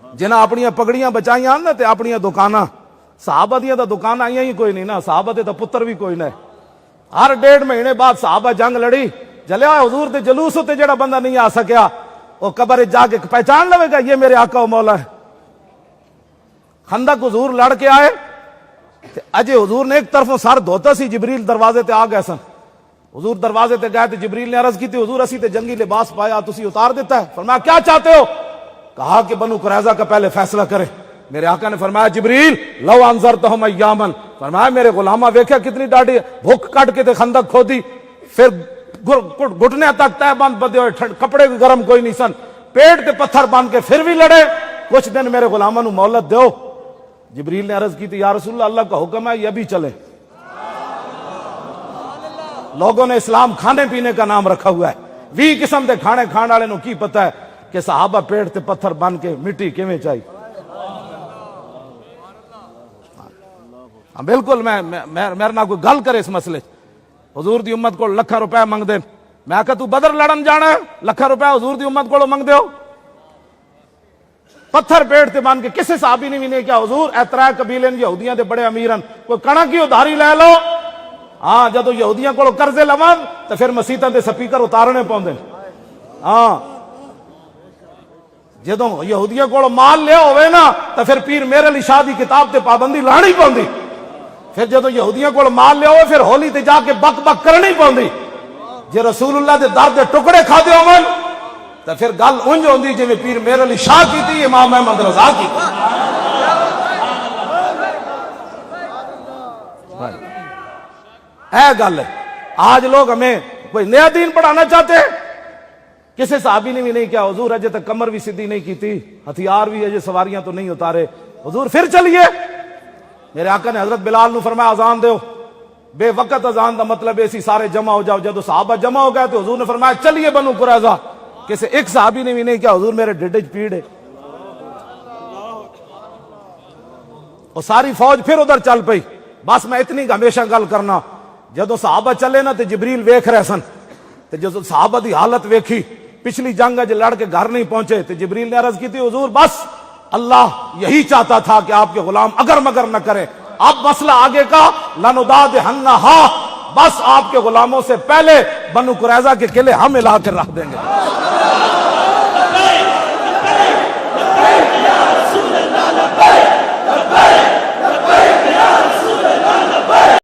جنہیں اپنی پگڑیاں بچائیاں نا تے اپنی دکاناں، صحابہ دیاں تو دکان آئیاں ہی کوئی نہیں نا، صحابہ دے تو پتر بھی کوئی نہیں. ہر 1.5 مہینے بعد صحابہ جنگ لڑی، جلیا حضور دے جلوس تے جڑا بندہ نہیں آ سکیا وہ قبر جا کے پہچان لوے گا یہ میرے آقا و مولا ہے. خندق حضور لڑ کے آئے اجے حضور نے ایک طرفوں سر دھوتا سی، جبریل دروازے تے آ گئے سن. حضور دروازے تے گئے تے جبریل نے عرض کی تھی حضور اسی تے جنگی لباس پایا تسی اتار دیتا ہے. فرمایا کیا چاہتے ہو؟ کہا کہ بنو قریظہ کا پہلے فیصلہ کرے. میرے آقا نے فرمایا جبریل لو انذرتہم ایامن، فرمایا میرے غلامہ ویکھیا کتنی ڈاڈی بھوک کٹ کے تے خندق کھودی، پھر گھٹنے تک تہ بند بدے ہوئے، کپڑے بھی گرم کوئی نہیں سن، پیٹ تے پتھر باندھ کے پھر بھی لڑے، کچھ دن میرے غلامہ نو مہلت دیو. جبریل نے عرض کی تھی یا رسول اللہ اللہ کا حکم ہے یہ بھی چلے. لوگوں نے اسلام کھانے پینے کا نام رکھا ہوا ہے، 20 قسم دے کھانے کھان والے نو کی پتہ ہے کہ صحابہ پیٹ تے پتھر بن کے مٹی کیویں چاہی. بالکل میرے نہ کوئی گل کرے اس مسئلے. حضور دی امت کو لکھاں روپے منگ دے، میں کہا تو بدر لڑن جانا ہے لکھاں روپے حضور دی امت کو منگ دیو. پتھر پیٹ تے بن کے کسے صحابی نے بھی نہیں کیا حضور اے 3 قبیلے یہودیاں دے بڑے امیرن کوئی کڑک کی ادھاری لے لو. ہاں جدو یہودیاں کو قرضے لون تو پھر مسیتاں دے سپیکر اتارنے پاؤندے. ہاں جدو یہودیاں کو مال لیا ہوئے نا تو پھر پیر میرے علی شاہ دی کتاب تے پابندی لانی پاؤندی. پھر جدو یہودیاں کو مال لیا ہوئے پھر ہولی تے جا کے بک بک کرنی پاؤندی. جے رسول اللہ دے در دے ٹکڑے کھا دے ہون تو پھر گل انج ہوندی جویں پیر میرے علی شاہ کی تھی امام احمد رضا کی. اے گل ہے. آج لوگ ہمیں کوئی نیا دین پڑھانا چاہتے ہیں. کسی صحابی نے بھی نہیں کیا حضور اجے تک کمر بھی سیدھی نہیں کی تھی، ہتھیار بھی اجے سواریاں تو نہیں اتارے. حضور پھر چلیے. میرے آقا نے حضرت بلال نو فرمایا اذان دیو. بے وقت اذان دا مطلب ایسی سارے جمع ہو جاؤ. جدو صحابہ جمع ہو گئے تو حضور نے فرمایا چلیے بنو قریظہ. کسی ایک صحابی نے بھی نہیں کیا حضور میرے ڈیڈے چ پیڑ ہے. اور ساری فوج پھر ادھر چل پئی. بس میں اتنی ہمیشہ گل کرنا جدو صحابہ چلے نا تے جبریل ویکھ رہے سن تے جدو صحابہ دی حالت ویکھی پچھلی جنگ اج لڑ کے گھر نہیں پہنچے تے جبریل نے عرض کی تھی حضور بس اللہ یہی چاہتا تھا کہ آپ کے غلام اگر مگر نہ کریں. اب مسئلہ آگے کا لنُدَادِحَنَّهَا، بس آپ کے غلاموں سے پہلے بنو قریظہ کے قلعے ہم ہلا کر رکھ دیں گے.